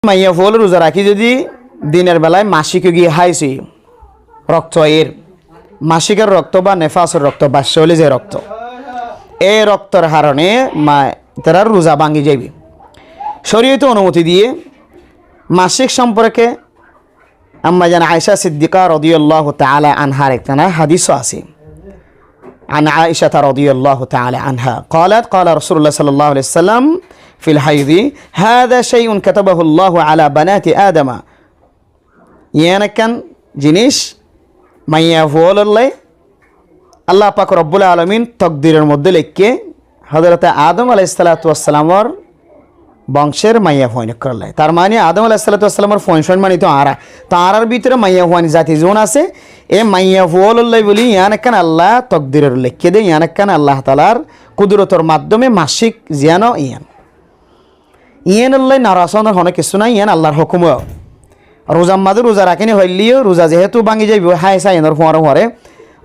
মাইয়া ফুল রোজা রাখি যদি দিনের বেলায় মাসিক গিয়ে হাইছি রক্ত এর মাসিকের রক্ত বা নেফাসের রক্ত বাস্য হলে যে রক্ত এই রক্তের কারণে তারা রোজা ভাঙি যাবে। শরীয়তে অনুমতি দিয়ে মাসিক সম্পর্কে আম্মা জান আয়েশা সিদ্দিকা রাদিয়াল্লাহু তাআলা আনহার একখানা হাদিসও আছে। عن عائشة رضي الله تعالى عنها قالت قال رسول الله صلى الله عليه وسلم في الحيض هذا شيء كتبه الله على بنات آدم ينكن جنيش ما يفعل الله الله পাক রব্বুল আলামিন তকদিরের মধ্যে লিখে হযরত আদম আলাইহিস সালাতু ওয়াস সালামের বংশের মাইয়া ফয়ন করলে। তার মানে আদম আলাইহিস সালাতু ওয়াস সালামের ফয়ন মানে তো আরার ভিতরে মাইয়া ফয়ন জাতি জোন আছে। এ মাইয়া ফুয়াল্লাই বলি ইয়ানকান আল্লাহ তকদিরের লিখে দেয়, ইয়ানকান আল্লাহ তাআলার কুদরতের মাধ্যমে মাসিক জিয়ান ইয়ান আল্লাহ নারাসনের হনে কিছু নাই, ইয়ান আল্লাহর হুকুম। রোজার মাঝে রোজা রাখিনি হইলিও রোজা যেহেতু ভাঙি যাইব হাই সাইনের ফরে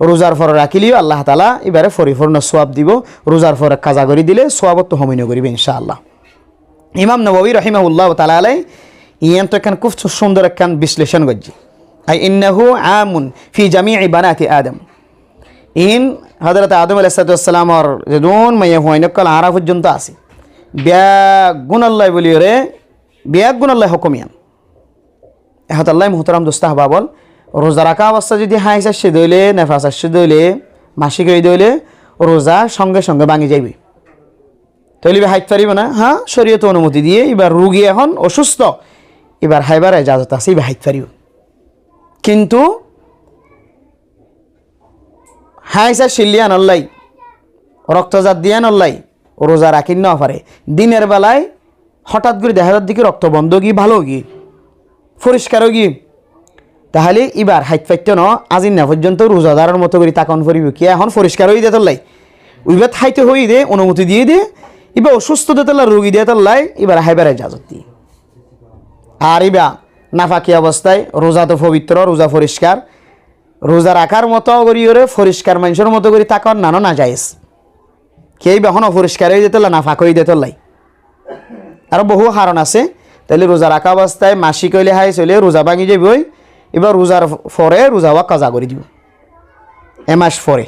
রোজার ফরে রাখিলিও আল্লাহ তাআলা এবারে পরিপূর্ণ সোয়াব দিব। রোজার ফরে কাজা করে দিলে সোয়াবত তো হমিন করিবে ইনশাআল্লাহ। ইমাম নববী রাহিমাহুল্লাহ তাআলা আলাই ইয়ান তো একখান খুব সুন্দর একখান বিশ্লেষণ করছি। আই ইন্নাহু আমুন ফি জামিই বানাতি আদম। ইন হযরত আদম আলাইহিস সালামের যদুন মাইয়া হইনকল আরা পর্যন্ত আছে বিয়াগুন আল্লাহ বলিও রে বিয়াগুন আল্লাহ হুকুমিয়ান এহত আল্লাহ মুহতারাম দোস্ত আহবাবল রোজা রাখা অবস্থা যদি হাইসা সে দইলে নেফাস সে দইলে মাসিক হয়ে দইলে রোজা সঙ্গে সঙ্গে ভাঙি যাইবে। তৈলিবে হাইট পারিব না? হ্যাঁ, শরীয়ত অনুমতি দিয়ে এবার রুগী এখন অসুস্থ, এবার হাইবার ইজাজত আছে, এবার হাইট পারিব। কিন্তু হাইসা শিলিয়ান অল্লাই রক্তজাত দিয়ান অল্লাই রোজা রাখিন না পারে। দিনের বেলায় হঠাৎ করে দেখা যার দিকে রক্ত বন্ধ গিয়ে ভালো গিয়ে পরিষ্কারও গিয়ে তাহলে এবার হাইট ফাইট ন আজিন না পর্যন্ত রোজাদারের মতো করে তাকন করিব কি এখন পরিষ্কার হয়ে দিয়ে তোল্লাই ওইবার হাইতে হয়ে দে অনুমতি দিয়ে দে এবার অসুস্থ দিয়ে তোল্লা রোগী দিয়ে তোল্লাই এবার হাইবার ইজাজত দিয়ে। আর এবার নাফাকি অবস্থায় রোজা তো পবিত্র, রোজা পরিষ্কার, রোজা রাখার মতো করি ওরে পরিষ্কার মানুষের মতো করে তাকন নানো না যায়স কেই এখন অপরিষ্কার হয়ে যেত নাফাক হয়ে যেত লাই। আরও বহু কারণ আছে। তাহলে রোজা রাখা অবস্থায় মাসিক হইলে হাই চলে রোজা ভাঙি যাবই, এবার রোজার পরে রোজা কাজা করে দিব এ মাস পরে।